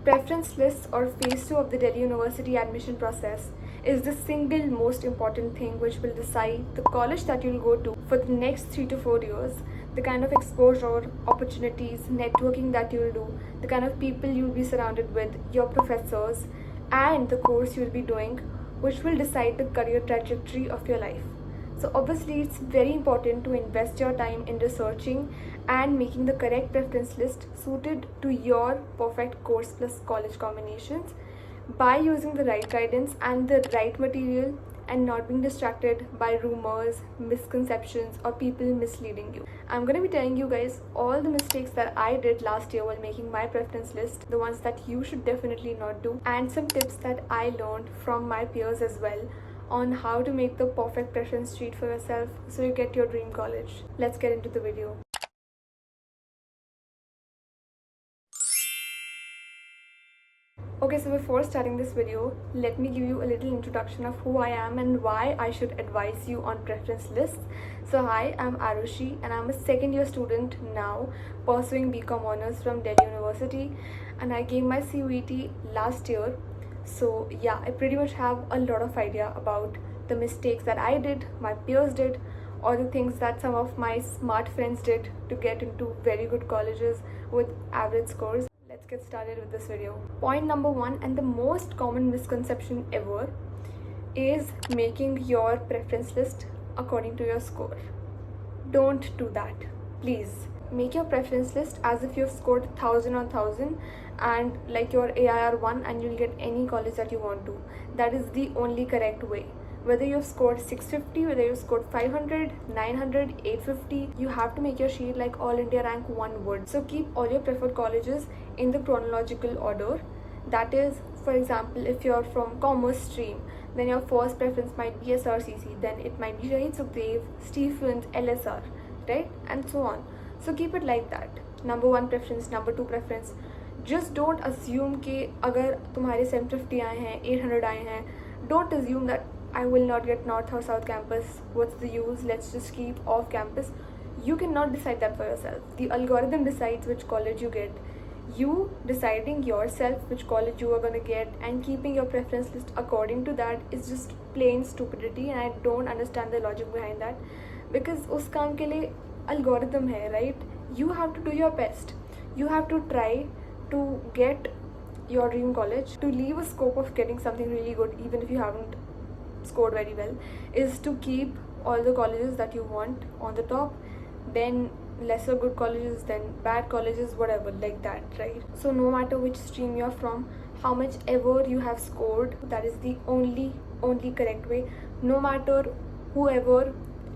Preference lists or phase 2 of the Delhi University admission process is the single most important thing which will decide the college that you'll go to for the next 3 to 4 years, the kind of exposure, opportunities, networking that you'll do, the kind of people you'll be surrounded with, your professors, and the course you'll be doing, which will decide the career trajectory of your life. So obviously it's very important to invest your time in researching and making the correct preference list suited to your perfect course plus college combinations by using the right guidance and the right material and not being distracted by rumors, misconceptions, or people misleading you. I'm going to be telling you guys all the mistakes that I did last year while making my preference list, the ones that you should definitely not do, and some tips that I learned from my peers as well on how to make the perfect preference sheet for yourself so you get your dream college. Let's get into the video. Okay, so before starting this video, let me give you a little introduction of who I am and why I should advise you on preference lists. So hi, I'm Arushi and I'm a second year student now pursuing BCom Honours from Delhi University, and I gave my CUET last year. So yeah, I pretty much have a lot of idea about the mistakes that I did, my peers did, or the things that some of my smart friends did to get into very good colleges with average scores. Let's get started with this video. Point number 1, and the most common misconception ever, is making your preference list according to your score. Don't do that, please. Make your preference list as if you've scored 1000 on 1000 and like your AIR 1 and you'll get any college that you want to. That is the only correct way. Whether you've scored 650, whether you've scored 500, 900, 850, you have to make your sheet like All India Rank 1 would. So keep all your preferred colleges in the chronological order. That is, for example, if you're from commerce stream, then your first preference might be SRCC, then it might be Shahid Sukhdev, Stephens, LSR, right? And so on. So keep it like that. Number 1 preference, number 2 preference. Just don't assume कि अगर तुम्हारे 750 आए हैं, 800 आए हैं, don't assume that I will not get North or South campus. What's the use? Let's just keep off campus. You cannot decide that for yourself. The algorithm decides which college you get. You deciding yourself which college you are going to get and keeping your preference list according to that is just plain stupidity, and I don't understand the logic behind that, because उस काम के लिए algorithm है, right? You have to do your best. You have to try to get your dream college. To leave a scope of getting something really good, even if you haven't scored very well, is to keep all the colleges that you want on the top, then lesser good colleges, then bad colleges, whatever, like that, right? So no matter which stream you're from, how much ever you have scored, that is the only correct way. No matter whoever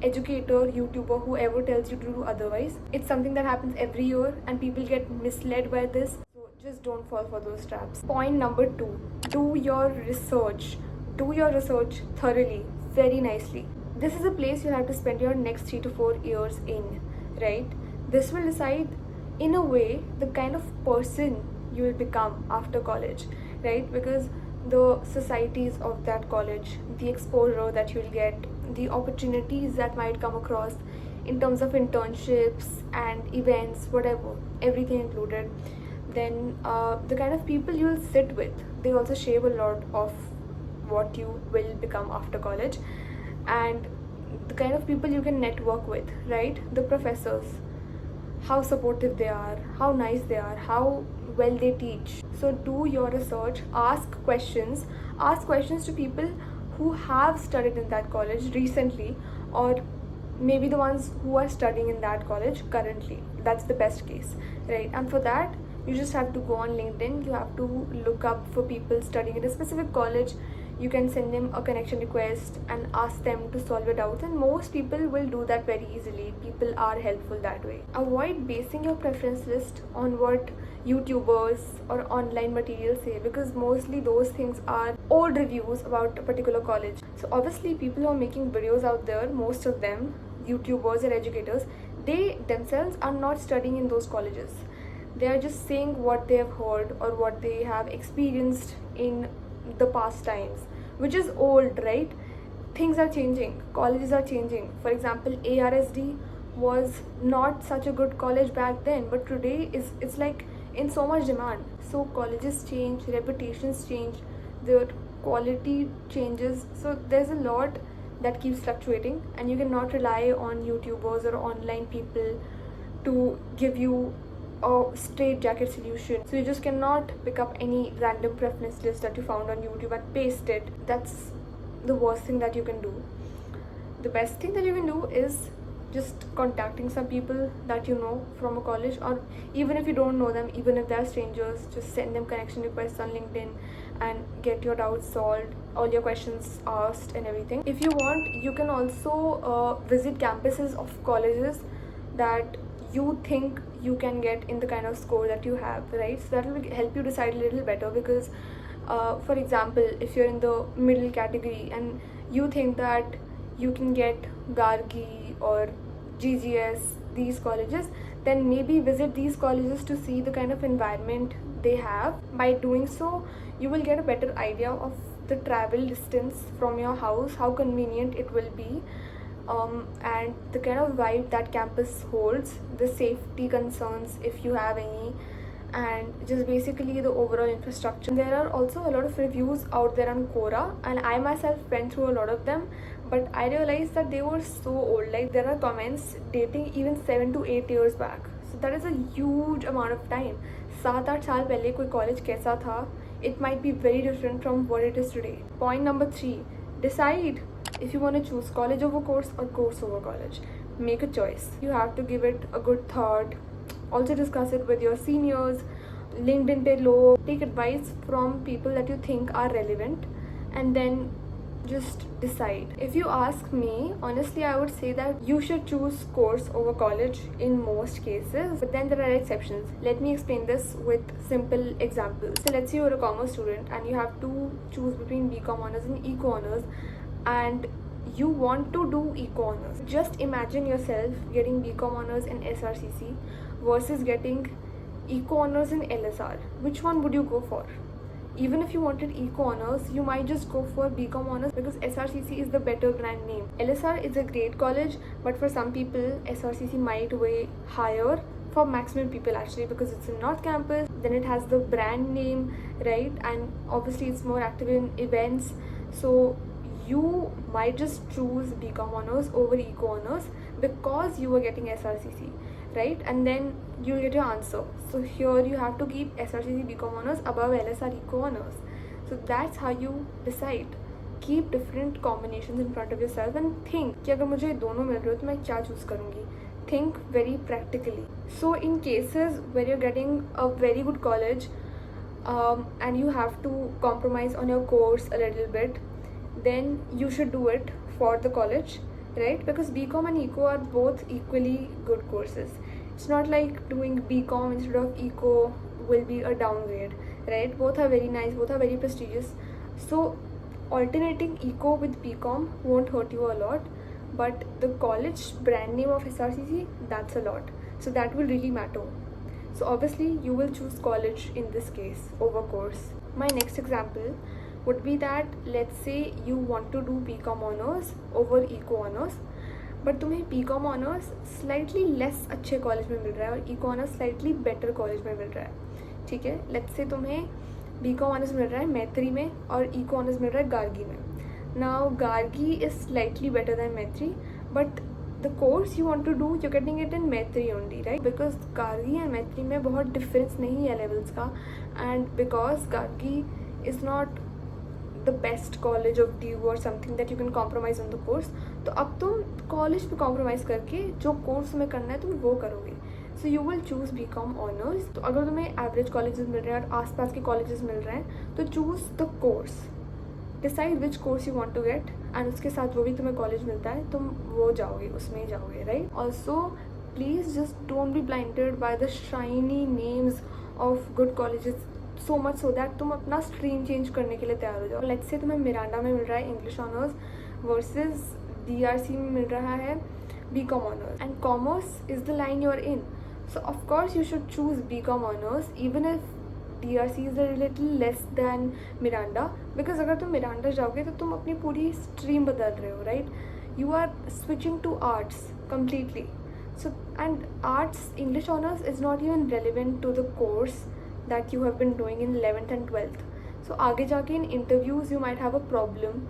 educator, YouTuber, whoever tells you to do otherwise. It's something that happens every year and people get misled by this. So just don't fall for those traps. Point number 2, do your research. Do your research thoroughly, very nicely. This is a place you have to spend your next 3 to 4 years in, right? This will decide, in a way, the kind of person you will become after college, right? Because the societies of that college, the exposure that you'll get, the opportunities that might come across in terms of internships and events, whatever, everything included. Then the kind of people you'll sit with, they also shape a lot of what you will become after college, and the kind of people you can network with, right? The professors, how supportive they are, how nice they are, how well they teach. So do your research, ask questions to people who have studied in that college recently, or maybe the ones who are studying in that college currently. That's the best case, right? And for that, you just have to go on LinkedIn. You have to look up for people studying in a specific college. You can send them a connection request and ask them to solve your doubts, and most people will do that very easily. People are helpful that way. Avoid basing your preference list on what YouTubers or online materials say, because mostly those things are old reviews about a particular college. So obviously people who are making videos out there, most of them YouTubers or educators, they themselves are not studying in those colleges. They are just saying what they have heard or what they have experienced in the past times, which is old, right? Things are changing, colleges are changing. For example, ARSD was not such a good college back then, but today it's like in so much demand. So colleges change, reputations change, their quality changes. So there's a lot that keeps fluctuating, and you cannot rely on YouTubers or online people to give you a straight jacket solution. So you just cannot pick up any random preference list that you found on YouTube and paste it. That's the worst thing that you can do. The best thing that you can do is just contacting some people that you know from a college, or even if you don't know them, even if they're strangers, just send them connection requests on LinkedIn and get your doubts solved, all your questions asked and everything. If you want, you can also visit campuses of colleges that you think you can get in the kind of score that you have, right? So that will help you decide a little better, because for example, if you're in the middle category and you think that you can get Gargi or GGS, these colleges, then maybe visit these colleges to see the kind of environment they have. By doing so, you will get a better idea of the travel distance from your house, how convenient it will be, and the kind of vibe that campus holds, the safety concerns if you have any, and just basically the overall infrastructure. There are also a lot of reviews out there on Quora, and I myself went through a lot of them, but I realized that they were so old. Like, there are comments dating even 7 to 8 years back. So that is a huge amount of time. 7-8 साल पहले कोई college कैसा था, it might be very different from what it is today. Point number 3, decide if you want to choose college over course or course over college. Make a choice. You have to give it a good thought. Also discuss it with your seniors, LinkedIn pe lo, take advice from people that you think are relevant, and then just decide. If you ask me, honestly, I would say that you should choose course over college in most cases, but then there are exceptions. Let me explain this with simple examples. So let's say you're a commerce student and you have to choose between BCom honors and Eco honors, and you want to do Eco honors. Just imagine yourself getting BCom honors in SRCC versus getting Eco honors in LSR. Which one would you go for? Even if you wanted Eco honors, you might just go for BCom honors because SRCC is the better brand name. LSR is a great college, but for some people, SRCC might weigh higher, for maximum people actually, because it's in North Campus, then it has the brand name, right? And obviously it's more active in events. So you might just choose BCom honors over Eco honors because you were getting SRCC, right? And then you'll get your answer. So here you have to keep SRCC BCom honors above LSR Eco honors. So that's how you decide. Keep different combinations in front of yourself and think कि अगर मुझे दोनों मिल रहे हो तो मैं क्या choose करूँगी. Think very practically. So in cases where you're getting a very good college and you have to compromise on your course a little bit, then you should do it for the college, right? Because BCom and Eco are both equally good courses. It's not like doing BCom instead of Eco will be a downgrade, right? Both are very nice, both are very prestigious. So alternating Eco with BCom won't hurt you a lot, but the college brand name of SRCC, that's a lot. So that will really matter. So obviously you will choose college in this case over course. My next example would be that let's say you want to do BCom honors over Eco honors, but तुम्हें BCom honors slightly less अच्छे college में मिल रहा है और Eco honors slightly better college में मिल रहा है, ठीक है? let's say तुम्हें BCom honors मिल रहा है मैत्री में और Eco honors मिल रहा है गार्गी में. Now Gargi is slightly better than Maitri, but the course you want to do, you're getting it in Maitri only, right? Because Gargi and Maitri में बहुत difference नहीं है levels का, and because Gargi is not the best college of DU or something that you can compromise on the course, तो अब तुम college पे compromise करके जो course तुम्हें करना है तुम वो करोगे. So you will choose BCom honors. तो अगर तुम्हें average colleges मिल रहे हैं और आसपास के colleges मिल रहे हैं तो choose the course. Decide which course you want to get, and उसके साथ वो भी तुम्हें college मिलता है तुम वो जाओगे, उसमें ही जाओगे, right? Also, please just don't be blinded by the shiny names of good colleges so much so that तुम अपना stream change करने के लिए तैयार हो जाओ. Let's say तुम्हें मिरांडा में मिल रहा है English honors versus DRC में मिल रहा है BCom honors, and commerce is the line you're in. So of course you should choose BCom honors even if DRC is a little less than Miranda, because अगर तुम Miranda जाओगे तो तुम अपनी पूरी stream बदल रहे हो, right? You are switching to arts completely. So, and arts English honors is not even relevant to the course that you have been doing in 11th and 12th. So आगे जाके in interviews you might have a problem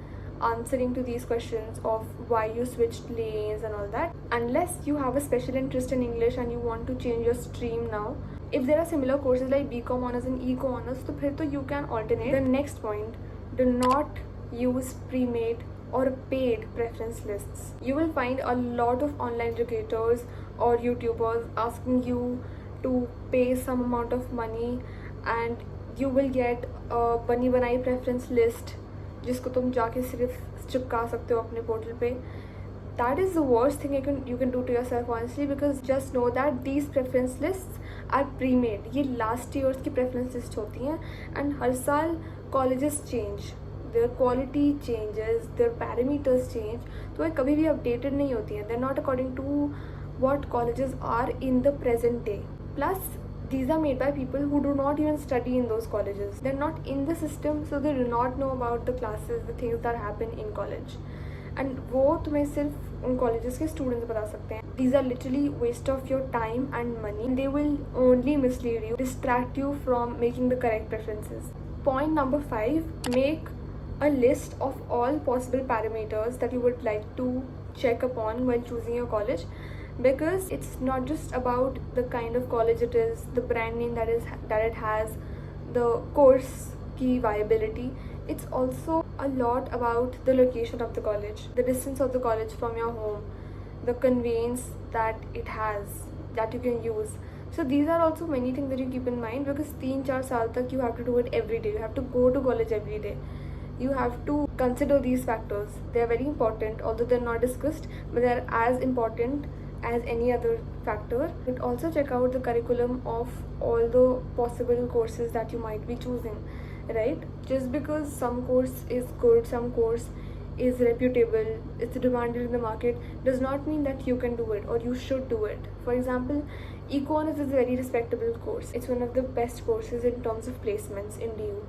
answering to these questions of why you switched lanes and all that, unless you have a special interest in English and you want to change your stream now. If there are similar courses like BCom honors and Eco honors, तो फिर तो you can alternate. The next point, do not use pre-made or paid preference lists. You will find a lot of online educators or YouTubers asking you to pay some amount of money and you will get a बनी बनाई preference list जिसको तुम जाके सिर्फ चिपका सकते हो अपने पोर्टल पे. That is the worst thing you can do to yourself honestly, because just know that these preference lists are pre-made. ये last years की preference list होती हैं and हर साल colleges change, their quality changes, their parameters change, तो ये कभी भी updated नहीं होती हैं. They're not according to what colleges are in the present day. Plus these are made by people who do not even study in those colleges. They're not in the system, so they do not know about the classes, the things that happen in college. And वो तुम्हें सिर्फ उन colleges के students बता सकते हैं. These are literally waste of your time and money. They will only mislead you, distract you from making the correct preferences. Point number 5, make a list of all possible parameters that you would like to check upon while choosing your college. Because it's not just about the kind of college it is, the brand name that it has, the course की viability. It's also a lot about the location of the college, the distance of the college from your home, the conveyance that it has that you can use. So these are also many things that you keep in mind, because 3-4 साल तक you have to do it every day. You have to go to college every day. You have to consider these factors. They are very important, although they're not discussed, but they're as important as any other factor. But also check out the curriculum of all the possible courses that you might be choosing, right? Just because some course is good, some course is reputable, it's demanded in the market, does not mean that you can do it or you should do it. For example, Econ is a very respectable course. It's one of the best courses in terms of placements in DU.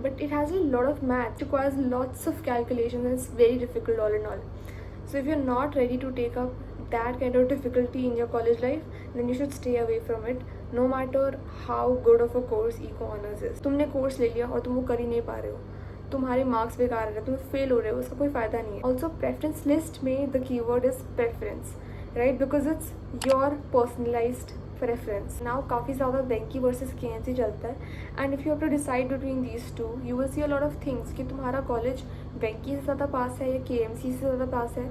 But it has a lot of math, it requires lots of calculations, and it's very difficult all in all. So if you're not ready to take up that kind of difficulty in your college life, then you should stay away from it, no matter how good of a course Eco Honors is. तुमने course ले लिया और तुम वो कर ही नहीं पा रहे हो, तुम्हारे मार्क्स बेकार रहे, तुम फेल हो रहे हो, उसका कोई फ़ायदा नहीं है. ऑल्सो प्रेफरेंस लिस्ट में the keyword is preference, right? Because it's your personalised preference. Now काफ़ी ज़्यादा Benki versus KNC चलता है, and if you have to decide between these two, you will see a lot of things कि तुम्हारा college Benki से ज़्यादा पास है या KMC से ज़्यादा पास है,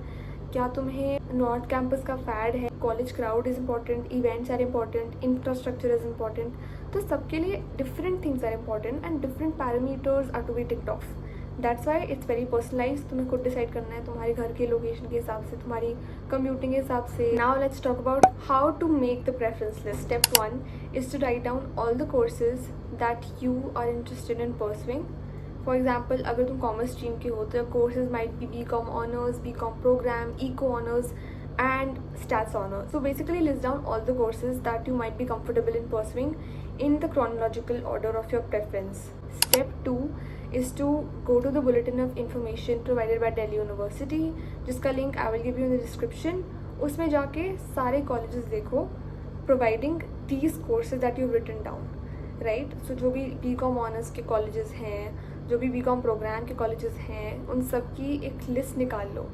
क्या तुम्हें नॉर्थ कैंपस का फैड है, college crowd is important, events are important, infrastructure is important. तो सबके लिए different things are important and different parameters are to be ticked off. That's why it's very personalize. तुम्हें खुद डिसाइड करना है तुम्हारे घर के लोकेशन के हिसाब से, तुम्हारी कम्यूटिंग के हिसाब से. Now let's talk about how to make the preference list. Step 1 is to write down all the courses that you are interested in pursuing. For example, अगर तुम कॉमर्स स्ट्रीम के हो तो courses might be BCom honours, BCom programme, Eco honours and stats honors. So basically list down all the courses that you might be comfortable in pursuing in the chronological order of your preference. Step 2 is to go to the bulletin of information provided by Delhi University, जिसका link I will give you in the description. उसमें जाके सारे colleges देखो providing these courses that you've written down, right? So जो भी BCom honors के colleges हैं, जो भी BCom program के colleges हैं, उन सब की एक list निकाल लो,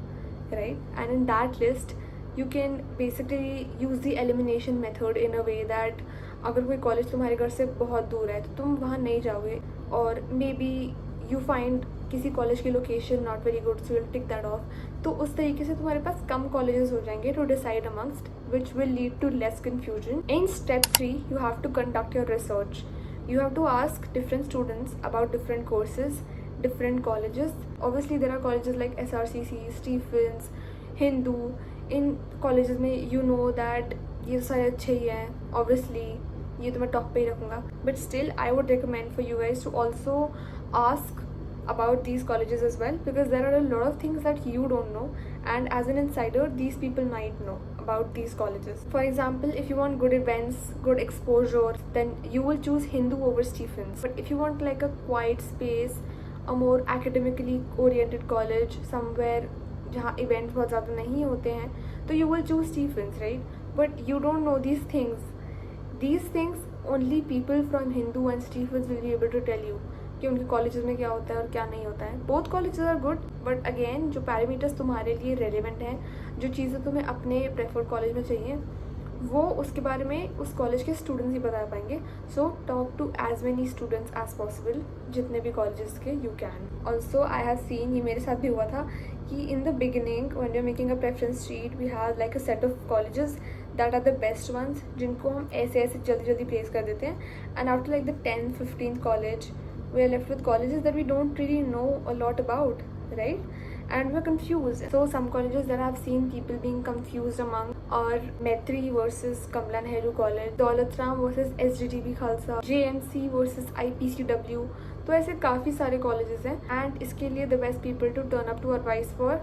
right? And in that list you can basically use the elimination method in a way that अगर कोई कॉलेज तुम्हारे घर से बहुत दूर है तो तुम वहाँ नहीं जाओगे, और मे बी यू फाइंड किसी कॉलेज की location not very good, so will tick that of. तो उस तरीके से तुम्हारे पास कम कॉलेजेस हो जाएंगे to decide amongst, which will lead to less confusion. In step 3 you have to conduct your research. You have to ask different students about different courses, different colleges. Obviously there are colleges like SRCC, Stephens, Hindu. In colleges में you know that ये सारे अच्छे ही हैं, obviously ये तो मैं top पे ही रखूँगा. But still I would recommend for you guys to also ask about these colleges as well, because there are a lot of things that you don't know, and as an insider these people might know about these colleges. For example, if you want good events, good exposure, then you will choose Hindu over Stephens. But if you want like a quiet space, a more academically oriented college, somewhere जहाँ events बहुत ज़्यादा नहीं होते हैं, तो you will choose Stephens, right? but you don't know these things only people from Hindu and Stephens will be able to tell you कि उनके colleges में क्या होता है और क्या नहीं होता है. Both colleges are good, but again जो पैरामीटर्स तुम्हारे लिए रेलिवेंट हैं, जो चीज़ें तुम्हें अपने प्रेफर्ड कॉलेज में चाहिए, वो उसके बारे में उस कॉलेज के स्टूडेंट्स ही बता पाएंगे. So talk to as many students as possible, जितने भी कॉलेजेस के you can. Also I have seen, ये मेरे साथ भी हुआ था, कि in the beginning when we are making a preference sheet we have like a set of colleges that are the best ones, जिनको हम ऐसे ऐसे जल्दी जल्दी प्लेस कर देते हैं. And after like the 10-15 college we are left with colleges that we don't really know a lot about, right? And we're confused. So some colleges that I've seen people being confused among are Maitri versus Kamla Nehru College, Daulat Ram versus SGTB Khalsa, JMC versus IPCW. तो ऐसे काफ़ी सारे colleges हैं, and इसके लिए the best people to turn up to advice for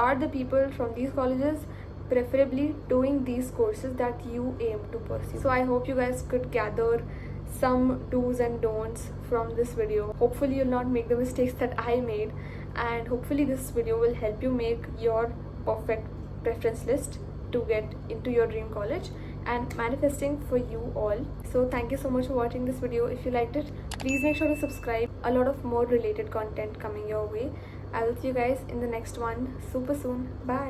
are the people from these colleges, preferably doing these courses that you aim to pursue. So I hope you guys could gather some do's and don'ts from this video. Hopefully you'll not make the mistakes that I made, and hopefully this video will help you make your perfect preference list to get into your dream college and manifesting for you all. So thank you so much for watching this video. If you liked it, please make sure to subscribe. A lot of more related content coming your way. I will see you guys in the next one super soon. Bye.